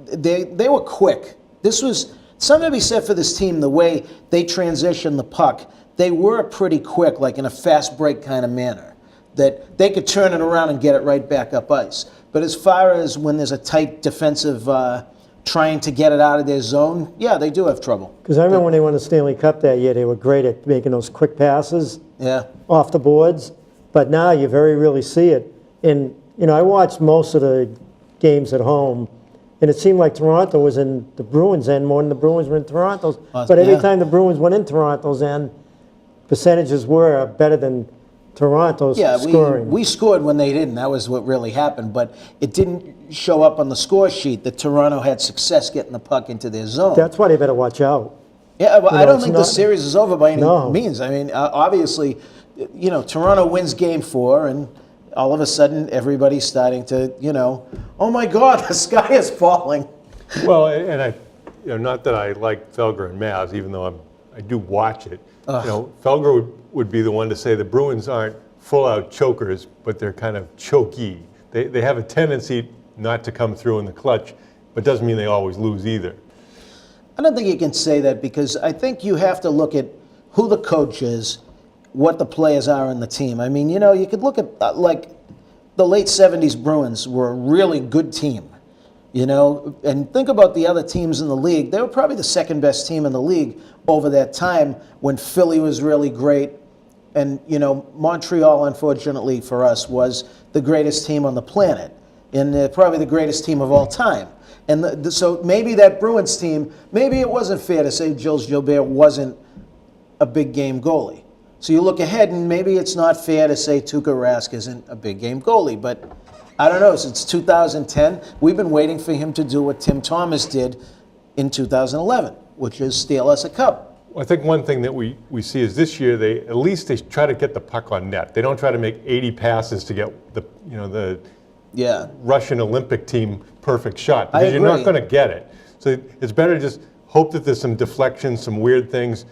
they were quick. This was something to be said for this team, the way they transitioned the puck. They were pretty quick, like in a fast break kind of manner, that they could turn it around and get it right back up ice. But as far as when there's a tight defensive trying to get it out of their zone, yeah, they do have trouble. Because I remember when they won the Stanley Cup that year, they were great at making those quick passes off the boards. But now you very rarely see it. And, you know, I watched most of the games at home, and it seemed like Toronto was in the Bruins' end more than the Bruins were in Toronto's. But every time the Bruins went in Toronto's end, percentages were better than Toronto's scoring. We scored when they didn't. That was what really happened. But it didn't show up on the score sheet that Toronto had success getting the puck into their zone. That's why they better watch out. Yeah, but I don't think the series is over by any means. I mean, obviously, you know, Toronto wins Game 4, and all of a sudden everybody's starting to, you know, oh my God, the sky is falling. Well, and I, you know, not that I like Felger and Mavs, even though I do watch it. You know, Felger would be the one to say the Bruins aren't full-out chokers, but they're kind of choky. They have a tendency not to come through in the clutch, but doesn't mean they always lose either. I don't think you can say that, because I think you have to look at who the coach is, what the players are in the team. I mean, you know, you could look at like the late 70s Bruins were a really good team, you know, and think about the other teams in the league. They were probably the second best team in the league over that time when Philly was really great. And, you know, Montreal, unfortunately for us, was the greatest team on the planet, and probably the greatest team of all time. And so maybe that Bruins team, maybe it wasn't fair to say Gilles Gilbert wasn't a big game goalie. So you look ahead, and maybe it's not fair to say Tuukka Rask isn't a big game goalie. But I don't know, since 2010, we've been waiting for him to do what Tim Thomas did in 2011, which is steal us a cup. Well, I think one thing that we see is this year at least they try to get the puck on net. They don't try to make 80 passes to get the Russian Olympic team perfect shot, because you're not going to get it. So it's better to just hope that there's some deflections, some weird things.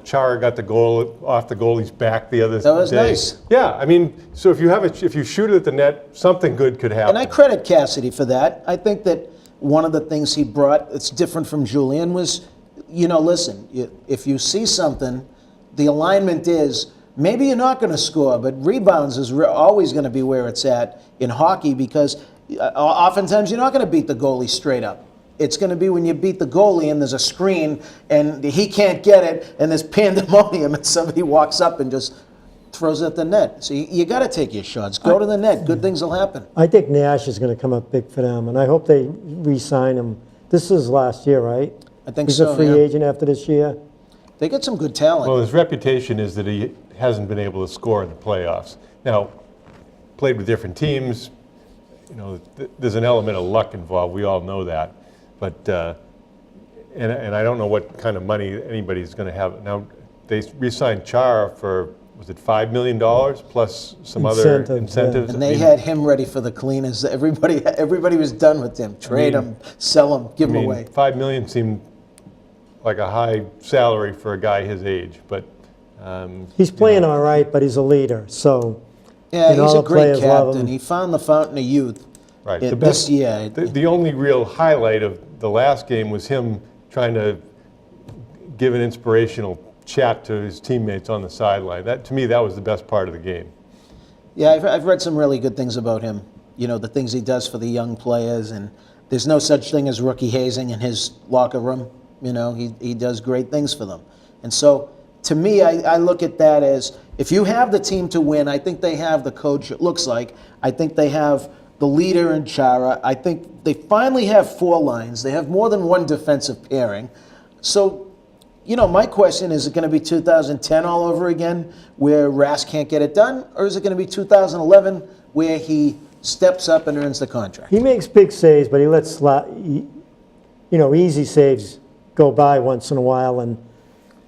Chara got the goal off the goalie's back the other day. That was nice. Yeah, I mean, so if you shoot it at the net, something good could happen. And I credit Cassidy for that. I think that one of the things he brought that's different from Julian was, you know, listen, if you see something, the alignment is maybe you're not going to score, but rebounds is always going to be where it's at in hockey, because oftentimes you're not going to beat the goalie straight up. It's going to be when you beat the goalie and there's a screen and he can't get it and there's pandemonium and somebody walks up and just throws it at the net. So you got to take your shots. Go to the net. Good things will happen. I think Nash is going to come up big for them, and I hope they re-sign him. This is last year, right? I think He's so. a free agent after this year. They get some good talent. Well, his reputation is that he hasn't been able to score in the playoffs. Now, played with different teams. You know, there's an element of luck involved. We all know that. But and I don't know what kind of money anybody's going to have. Now, they re-signed Chara for, was it $5 million plus some other incentives? And they had him ready for the cleaners. Everybody was done with him. Trade him, sell him, give him away. $5 million seemed like a high salary for a guy his age, but he's playing all right, but he's a leader. So yeah, he's a great captain. He found the fountain of youth. Right. This year. The only real highlight of the last game was him trying to give an inspirational chat to his teammates on the sideline. That, to me, that was the best part of the game. Yeah, I've read some really good things about him. You know, the things he does for the young players, and there's no such thing as rookie hazing in his locker room. You know, he does great things for them. And so, to me, I look at that as, if you have the team to win, I think they have the coach, it looks like. I think they have the leader in Chara. I think they finally have 4 lines. They have more than one defensive pairing. So, you know, my question, is it going to be 2010 all over again where Rask can't get it done? Or is it going to be 2011 where he steps up and earns the contract? He makes big saves, but he lets, easy saves go by once in a while, and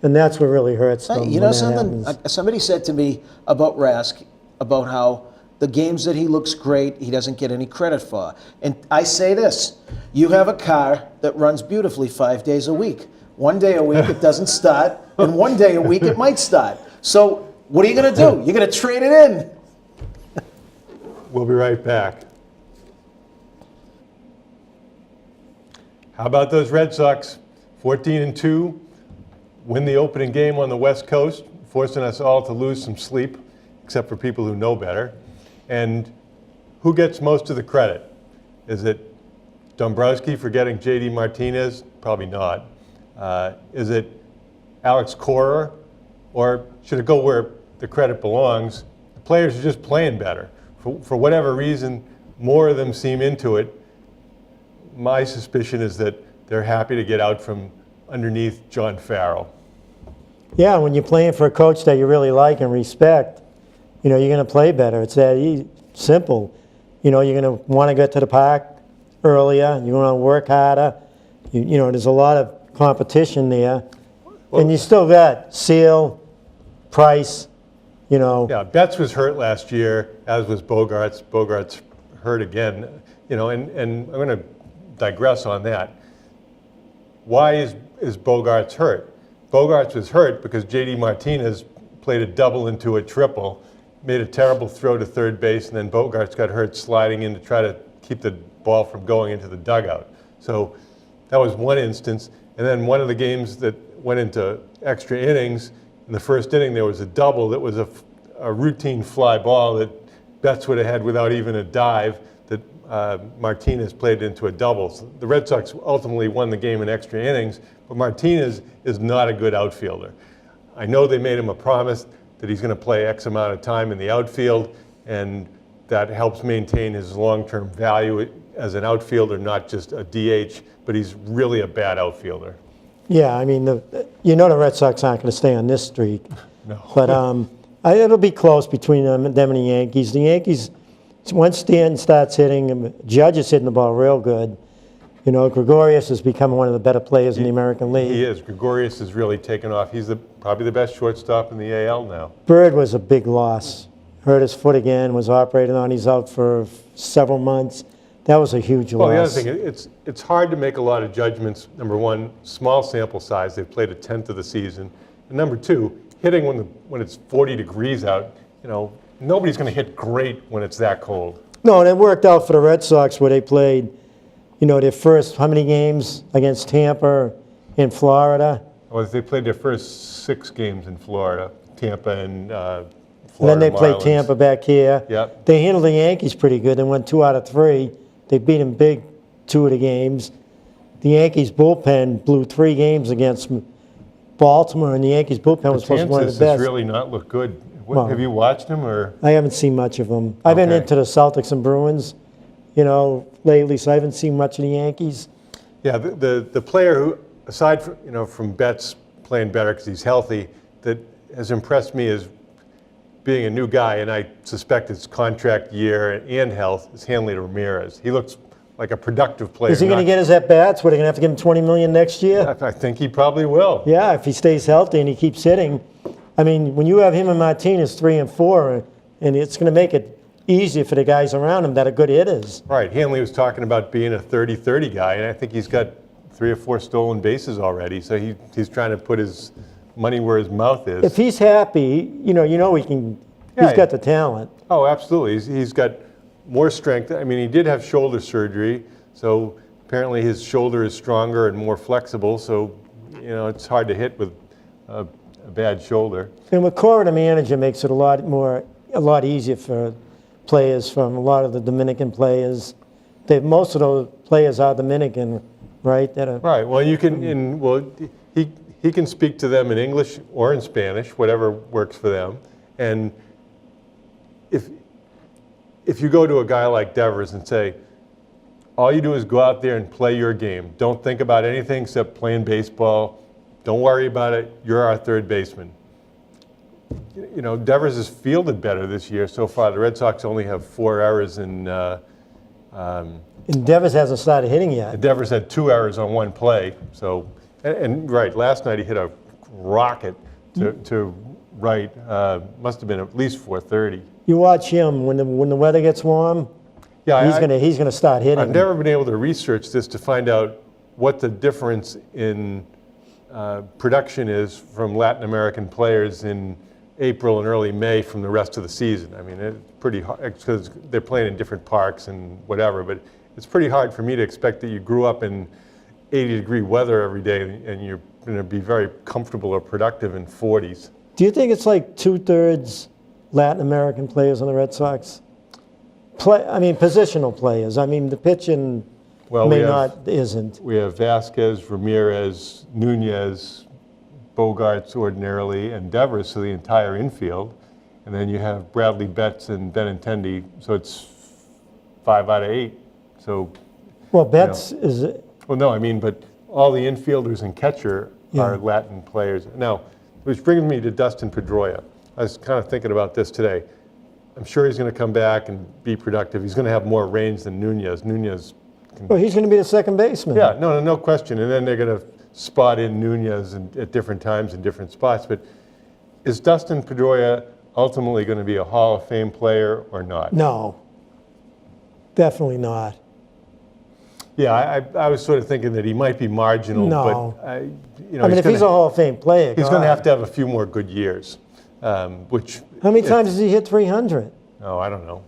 that's what really hurts them. You know something? Somebody said to me about Rask, about how the games that he looks great, he doesn't get any credit for. And I say this, you have a car that runs beautifully 5 days a week. 1 day a week it doesn't start, and 1 day a week it might start. So what are you going to do? You're going to trade it in. We'll be right back. How about those Red Sox? 14-2, win the opening game on the West Coast, forcing us all to lose some sleep, except for people who know better. And who gets most of the credit? Is it Dombrowski for getting J.D. Martinez? Probably not. Is it Alex Cora? Or should it go where the credit belongs? The players are just playing better. For whatever reason, more of them seem into it. My suspicion is that they're happy to get out from underneath John Farrell. Yeah, when you're playing for a coach that you really like and respect, you're going to play better. It's that simple. You're going to want to get to the park earlier. You want to work harder. There's a lot of competition there. Well, and you still got Seal, Price, Yeah, Betts was hurt last year, as was Bogarts. Bogarts hurt again. And I'm going to digress on that. Why is Bogarts hurt? Bogarts was hurt because J.D. Martinez played a double into a triple, made a terrible throw to third base, and then Bogarts got hurt sliding in to try to keep the ball from going into the dugout. So that was one instance. And then one of the games that went into extra innings, in the first inning there was a double that was a routine fly ball that Betts would have had without even a dive, that Martinez played into a double. So the Red Sox ultimately won the game in extra innings, but Martinez is not a good outfielder. I know they made him a promise that he's going to play X amount of time in the outfield, and that helps maintain his long-term value as an outfielder, not just a DH, but he's really a bad outfielder. Yeah, I mean, the Red Sox aren't going to stay on this streak. No. But it'll be close between them and the Yankees. The Yankees, once Stanton starts hitting, Judge is hitting the ball real good. Gregorius has become one of the better players in the American League. He is. Gregorius has really taken off. He's probably the best shortstop in the AL now. Bird was a big loss. Hurt his foot again, was operated on. He's out for several months. That was a huge loss. Well, the other thing, it's hard to make a lot of judgments. Number one, small sample size. They've played a tenth of the season. And number two, hitting when it's 40 degrees out, nobody's going to hit great when it's that cold. No, and it worked out for the Red Sox where they played, their first, how many games against Tampa in Florida? Well, they played their first 6 games in Florida, Tampa and Florida. And then they played Marlins. Tampa back here. Yep. They handled the Yankees pretty good. They won 2 out of 3. They beat them big 2 of the games. The Yankees bullpen blew 3 games against Baltimore, and the Yankees bullpen was supposed to be one of the Betances best. has really not looked good. Well, have you watched him or? I haven't seen much of them. I've been Okay. into the Celtics and Bruins, lately, so I haven't seen much of the Yankees. Yeah, the player who, aside from Betts playing better because he's healthy, that has impressed me as being a new guy, and I suspect it's contract year and health, is Hanley Ramirez. He looks like a productive player. Is he going to get his at-bats? What, are they going to have to give him $20 million next year? I think he probably will. Yeah, if he stays healthy and he keeps hitting. I mean, when you have him and Martinez 3 and 4, and it's going to make it easier for the guys around him that are good hitters. Right. Hanley was talking about being a 30-30 guy, and I think he's got 3 or 4 stolen bases already, so he's trying to put his money where his mouth is. If he's happy, he can. Yeah, He's got the talent. Oh, absolutely. He's got more strength. I mean, he did have shoulder surgery, so apparently his shoulder is stronger and more flexible, so, it's hard to hit with a bad shoulder. And with Cora, the manager, makes it a lot easier for players from a lot of the Dominican players. Most of those players are Dominican, right? Right. Well, you can, he can speak to them in English or in Spanish, whatever works for them. And if you go to a guy like Devers and say, all you do is go out there and play your game. Don't think about anything except playing baseball. Don't worry about it. You're our third baseman. Devers has fielded better this year so far. The Red Sox only have 4 errors And Devers hasn't started hitting yet. Devers had 2 errors on 1 play. So, and right, last night he hit a rocket to right. Must have been at least 430. You watch him when the weather gets warm. Yeah, He's gonna start hitting. I've never been able to research this to find out what the difference in production is from Latin American players in April and early May from the rest of the season. I mean, it's pretty hard because they're playing in different parks and whatever, but it's pretty hard for me to expect that you grew up in 80-degree weather every day and you're going to be very comfortable or productive in 40s. Do you think it's like 2/3 Latin American players on the Red Sox? Positional players. I mean, the pitching isn't. We have Vasquez, Ramirez, Nunez, Bogarts ordinarily, and Devers, so the entire infield. And then you have Bradley Betts and Benintendi, so it's 5 out of 8. So, well, Betts is. Well, no, I mean, but all the infielders and catcher are Latin players. Now, which brings me to Dustin Pedroia. I was kind of thinking about this today. I'm sure he's going to come back and be productive. He's going to have more range than Nunez. Well, he's going to be the second baseman. Yeah, no question. And then they're going to spot in Nunez at different times in different spots. But is Dustin Pedroia ultimately going to be a Hall of Fame player or not? No, definitely not. Yeah, I was sort of thinking that he might be marginal. No. But if he's a Hall of Fame player, he's going to have a few more good years. Which how many times has he hit 300? Oh, I don't know.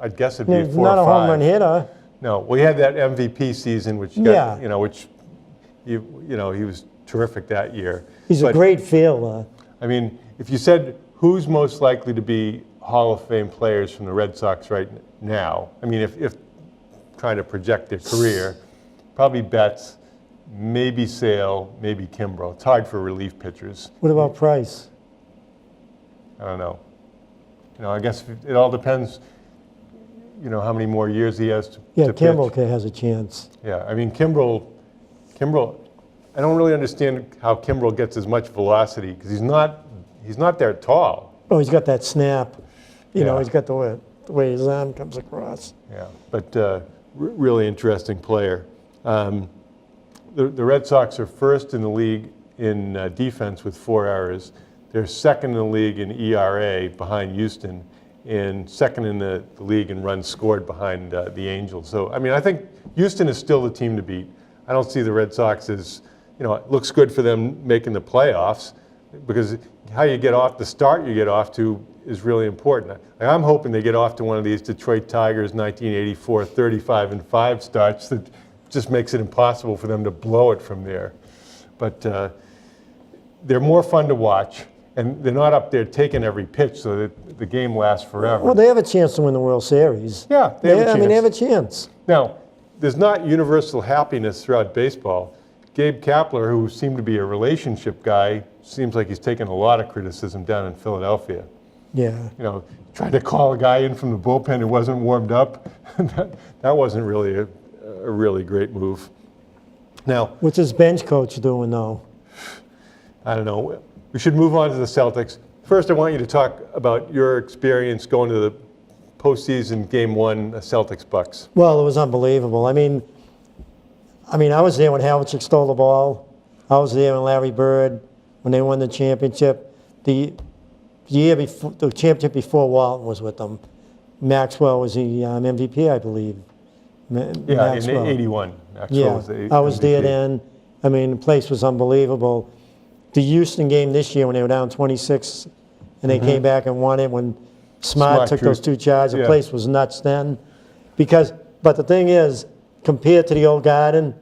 I'd guess it'd be 4 or 5. Not a home run hitter. No, we had that MVP season, which got, which he was terrific that year. He's a great fielder. I mean, if you said who's most likely to be Hall of Fame players from the Red Sox right now, I mean, if trying to project their career, probably Betts, maybe Sale, maybe Kimbrel. It's hard for relief pitchers. What about Price? I don't know. I guess it all depends, how many more years he has to Kimbrel pitch. has a chance. Yeah, I mean, Kimbrel, I don't really understand how Kimbrel gets as much velocity because he's not that tall. Oh, he's got that snap. He's got the way his arm comes across. Yeah, but really interesting player. The Red Sox are first in the league in defense with 4 errors. They're second in the league in ERA behind Houston, and second in the league in runs scored behind the Angels. So, I mean, I think Houston is still the team to beat. I don't see the Red Sox as, it looks good for them making the playoffs because how you get off, the start you get off to is really important. I'm hoping they get off to one of these Detroit Tigers 1984 35-5 starts that just makes it impossible for them to blow it from there. But they're more fun to watch. And they're not up there taking every pitch so that the game lasts forever. Well, they have a chance to win the World Series. Yeah, they have a chance. They have a chance. Now, there's not universal happiness throughout baseball. Gabe Kapler, who seemed to be a relationship guy, seems like he's taken a lot of criticism down in Philadelphia. Yeah. Trying to call a guy in from the bullpen who wasn't warmed up. that wasn't really a really great move. Now, what's his bench coach doing, though? I don't know. We should move on to the Celtics. First, I want you to talk about your experience going to the postseason Game 1, Celtics-Bucks. Well, it was unbelievable. I mean, I was there when Havlicek stole the ball. I was there when Larry Bird, when they won the championship. The year before, the championship before, Walton was with them. Maxwell was the MVP, I believe. Maxwell. In '81. Maxwell was the MVP. I was there then. I mean, the place was unbelievable. The Houston game this year when they were down 26 and they came back and won it when Smart took those 2 charges, the place was nuts then. But the thing is, compared to the old Garden,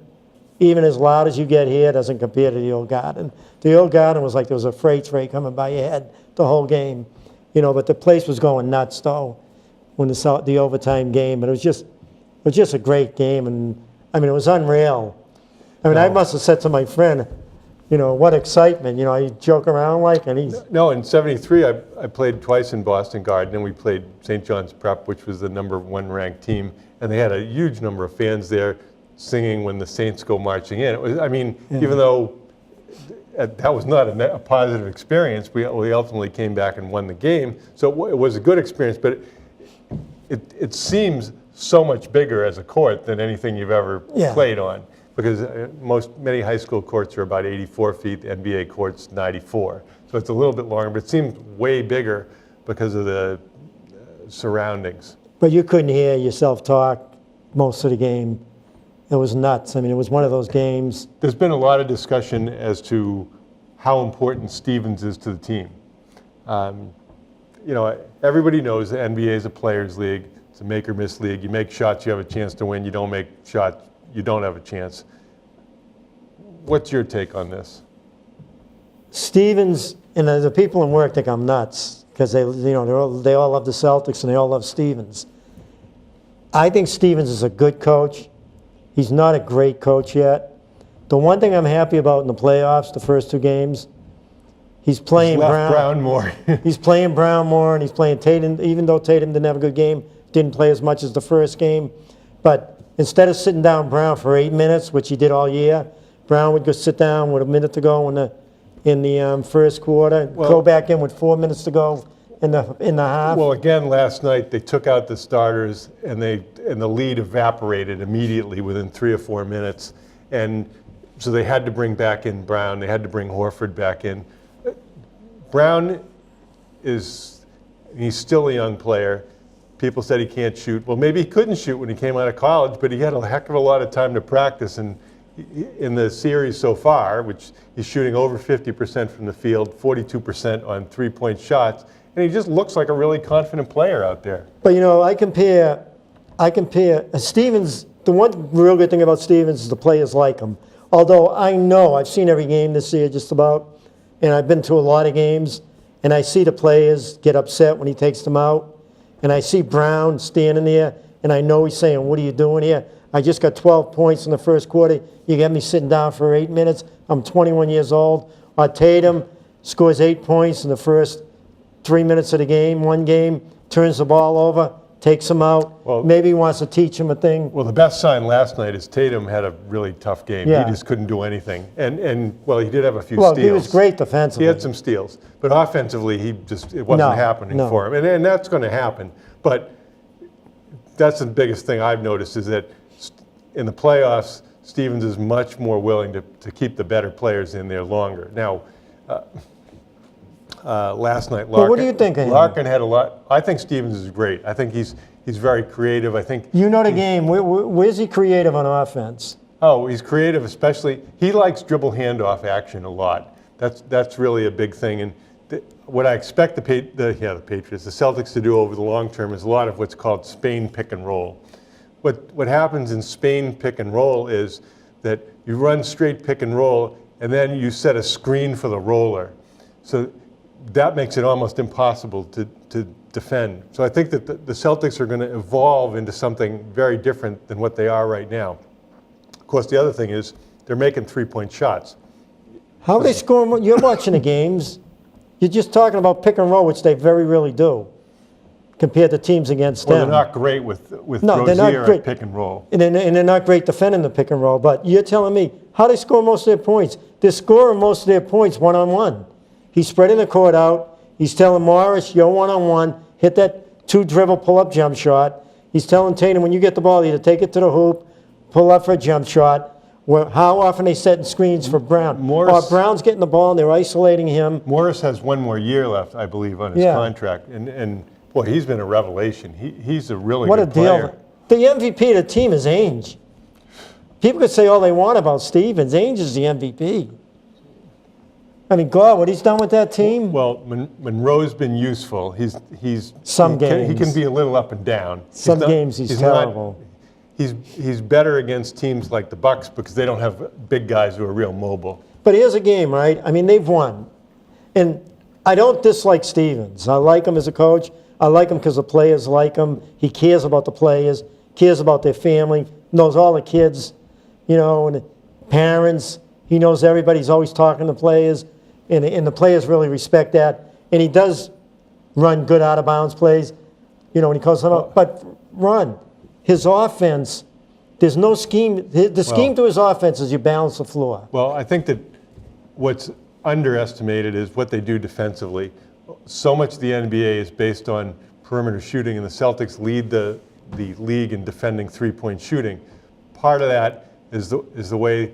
even as loud as you get here doesn't compare to the old Garden. The old Garden was like there was a freight train coming by your head the whole game. But the place was going nuts though when the overtime game. But it was just a great game, and I mean it was unreal. I must have said to my friend, what excitement. I joke around like, and he's... No, in '73, I played twice in Boston Garden, and we played St. John's Prep, which was the #1 ranked team, and they had a huge number of fans there singing when the Saints go marching in. It was, even though that was not a positive experience, we ultimately came back and won the game, so it was a good experience, but it seems so much bigger as a court than anything you've ever played on. Because many high school courts are about 84 feet, the NBA court's 94. So it's a little bit longer, but it seems way bigger because of the surroundings. But you couldn't hear yourself talk most of the game. It was nuts. I mean, it was one of those games. There's been a lot of discussion as to how important Stevens is to the team. Everybody knows the NBA is a players' league. It's a make or miss league. You make shots, you have a chance to win. You don't make shots, you don't have a chance. What's your take on this? Stevens, and the people in work think I'm nuts because they all love the Celtics and they all love Stevens. I think Stevens is a good coach. He's not a great coach yet. The one thing I'm happy about in the playoffs, the first 2 games, he's playing Brown more. He's playing Brown more, and he's playing Tatum. Even though Tatum didn't have a good game, didn't play as much as the first game. But instead of sitting down Brown for 8 minutes, which he did all year, Brown would go sit down with a minute to go in the first quarter, go back in with 4 minutes to go in the half. Well, again, last night they took out the starters, and the lead evaporated immediately within 3 or 4 minutes, and so they had to bring back in Brown. They had to bring Horford back in. Brown he's still a young player. People said he can't shoot. Well, maybe he couldn't shoot when he came out of college, but he had a heck of a lot of time to practice. And in the series so far, which he's shooting over 50% from the field, 42% on three-point shots, and he just looks like a really confident player out there. But I compare Stevens. The one real good thing about Stevens is the players like him. Although I know I've seen every game this year just about, and I've been to a lot of games, and I see the players get upset when he takes them out, and I see Brown standing there, and I know he's saying, "What are you doing here? I just got 12 points in the first quarter. You got me sitting down for 8 minutes. I'm 21 years old." Or Tatum scores 8 points in the first 3 minutes of the game, one game, turns the ball over, takes him out. Well, maybe he wants to teach him a thing. Well, the best sign last night is Tatum had a really tough game. Yeah. He just couldn't do anything. And he did have a few steals. Well, he was great defensively. He had some steals. But offensively, it wasn't happening for him. And that's going to happen. But that's the biggest thing I've noticed is that in the playoffs, Stevens is much more willing to keep the better players in there longer. Now, last night, Larkin. Well, what do you think of him? Larkin had a lot. I think Stevens is great. I think he's very creative. I think the game. Where's he creative on offense? Oh, he's creative, especially he likes dribble handoff action a lot. That's really a big thing. And what I expect the Patriots, the Celtics to do over the long term is a lot of what's called Spain pick and roll. What happens in Spain pick and roll is that you run straight pick and roll, and then you set a screen for the roller. So that makes it almost impossible to defend. So I think that the Celtics are going to evolve into something very different than what they are right now. Of course, the other thing is they're making three-point shots. How are they scoring? You're watching the games. You're just talking about pick and roll, which they very rarely do, compared to teams against them. Well, they're not great with No, they're not Rozier great. at pick and roll. And they're not great defending the pick and roll. But you're telling me how they score most of their points? They're scoring most of their points one-on-one. He's spreading the court out. He's telling Morris, you're one-on-one, hit that two-dribble pull-up jump shot. He's telling Tatum, when you get the ball, either take it to the hoop, pull up for a jump shot. How often they setting screens for Brown? Morris, Brown's getting the ball and they're isolating him. Morris has one more year left, I believe, on his contract. And boy, he's been a revelation. He's a really good player. What a deal. The MVP of the team is Ainge. People could say all they want about Stevens. Ainge is the MVP. I mean, God, what he's done with that team. Well, Monroe's been useful. He can be a little up and down. Some games he's terrible. He's better against teams like the Bucks because they don't have big guys who are real mobile. But here's a game, right? I mean, they've won. And I don't dislike Stevens. I like him as a coach. I like him because the players like him. He cares about the players, cares about their family, knows all the kids, and the parents. He knows everybody. He's always talking to players. And the players really respect that. And he does run good out-of-bounds plays, when he calls them out. But run. His offense, there's no scheme. The scheme to his offense is you balance the floor. Well, I think that what's underestimated is what they do defensively. So much of the NBA is based on perimeter shooting, and the Celtics lead the league in defending three-point shooting. Part of that is the way,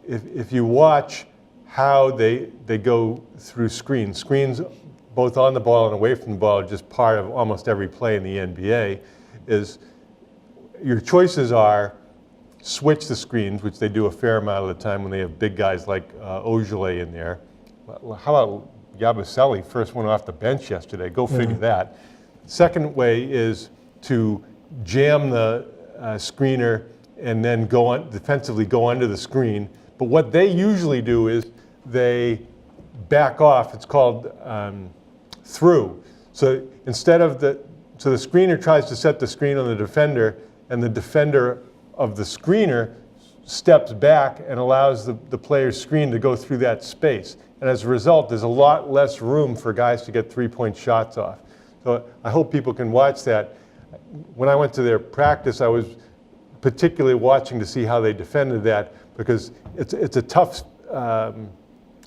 if you watch how they go through screens both on the ball and away from the ball, are just part of almost every play in the NBA, is your choices are switch the screens, which they do a fair amount of the time when they have big guys like Ojale in there. How about Yabusele, first one off the bench yesterday? Go figure that. Second way is to jam the screener and then defensively go under the screen. But what they usually do is they back off. It's called through. So instead of the screener tries to set the screen on the defender, and the defender of the screener steps back and allows the player's screen to go through that space. And as a result, there's a lot less room for guys to get three-point shots off. So I hope people can watch that. When I went to their practice, I was particularly watching to see how they defended that, because it's a tough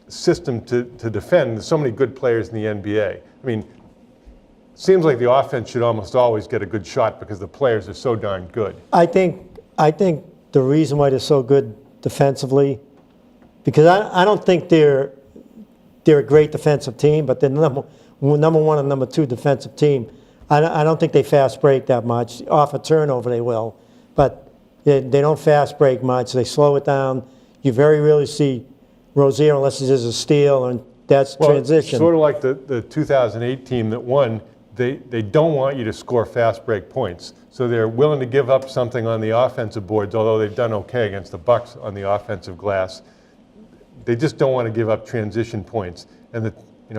system to defend. There's so many good players in the NBA. I mean, it seems like the offense should almost always get a good shot because the players are so darn good. I think the reason why they're so good defensively, because I don't think they're a great defensive team, but they're number one and number two defensive team. I don't think they fast break that much. Off a turnover they will, but they don't fast break much. They slow it down. You very rarely see Rozier unless there's a steal, and that's transition. Sort of like the 2008 team that won. They don't want you to score fast break points, so they're willing to give up something on the offensive boards, although they've done okay against the Bucks on the offensive glass. They just don't want to give up transition points. And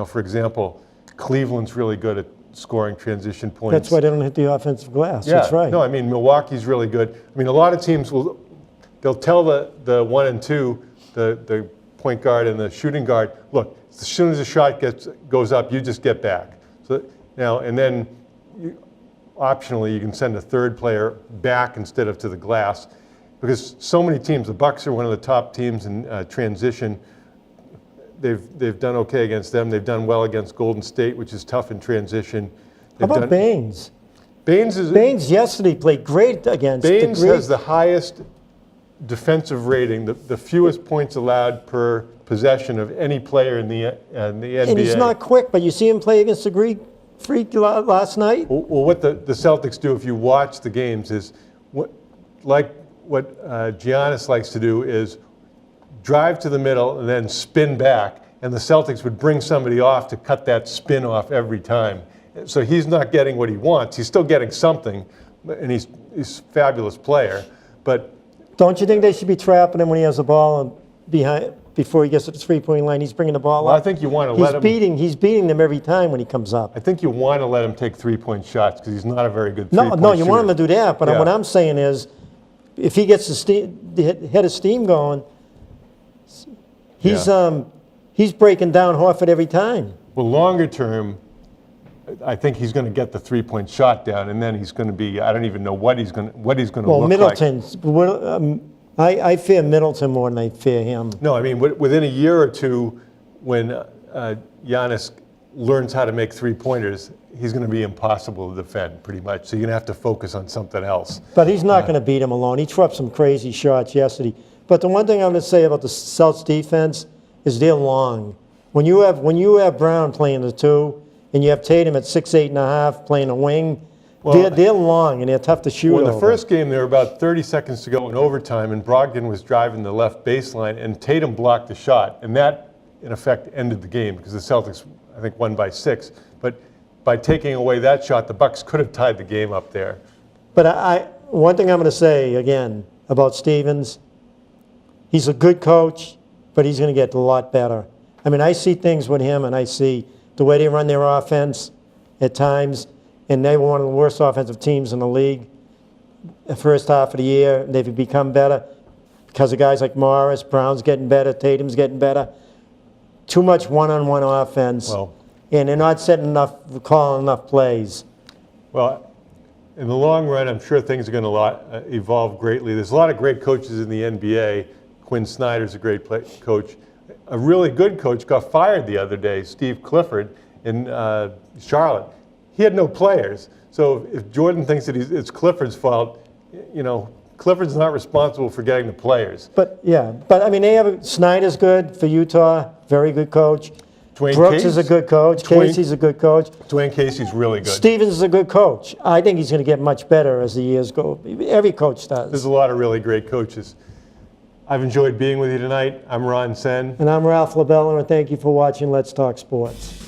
for example, Cleveland's really good at scoring transition points. That's why they don't hit the offensive glass. Yeah. That's right. No, I mean, Milwaukee's really good. I mean, a lot of teams they'll tell the 1 and 2, the point guard and the shooting guard, look, as soon as the shot goes up, you just get back. So now, and then optionally, you can send a third player back instead of to the glass, because so many teams, the Bucks are one of the top teams in transition. They've done okay against them. They've done well against Golden State, which is tough in transition. How about Baines? Baines yesterday played great against. Baines has the highest defensive rating, the fewest points allowed per possession of any player in the NBA. And he's not quick, but you see him play against the Greek Freak last night? Well, what the Celtics do, if you watch the games, is what Giannis likes to do is drive to the middle and then spin back, and the Celtics would bring somebody off to cut that spin off every time. So he's not getting what he wants. He's still getting something, and he's a fabulous player. But don't you think they should be trapping him when he has the ball before he gets to the three-point line? He's bringing the ball up. I think you want to let him. He's beating them every time when he comes up. I think you want to let him take three-point shots because he's not a very good three-point No, you shooter. want him to do that. But what I'm saying is, if he gets the head of steam going, he's breaking down Horford every time. Well, longer term, I think he's going to get the three-point shot down, and then he's going to be. I don't even know what he's going to look like. Well, Middleton's. I fear Middleton more than I fear him. No, I mean within a year or two, when Giannis learns how to make three-pointers, he's going to be impossible to defend, pretty much. So you're going to have to focus on something else. But he's not going to beat him alone. He threw up some crazy shots yesterday. But the one thing I'm going to say about the Celtics defense is they're long. When you have Brown playing the 2, and you have Tatum at 6'8.5" playing a wing, they're long and they're tough to shoot. Well, in the first game, there were about 30 seconds to go in overtime, and Brogdon was driving the left baseline, and Tatum blocked the shot, and that, in effect, ended the game because the Celtics, I think, won by 6. But by taking away that shot, the Bucks could have tied the game up there. But one thing I'm going to say again about Stevens, he's a good coach, but he's going to get a lot better. I mean, I see things with him, and I see the way they run their offense at times, and they were one of the worst offensive teams in the league the first half of the year. They've become better because of guys like Morris. Brown's getting better. Tatum's getting better. Too much one-on-one offense, and they're not calling enough plays. Well, in the long run, I'm sure things are going to evolve greatly. There's a lot of great coaches in the NBA. Quinn Snyder's a great coach. A really good coach got fired the other day, Steve Clifford, in Charlotte. He had no players. So if Jordan thinks that it's Clifford's fault, Clifford's not responsible for getting the players. But I mean, Snyder's good for Utah, very good coach. Dwayne Brooks is a Case- good coach. Dwayne- Casey's a good coach. Dwayne Casey's really good. Stevens is a good coach. I think he's going to get much better as the years go. Every coach There's does. a lot of really great coaches. I've enjoyed being with you tonight. I'm Ron Sen. And I'm Ralph LaBella, and thank you for watching Let's Talk Sports.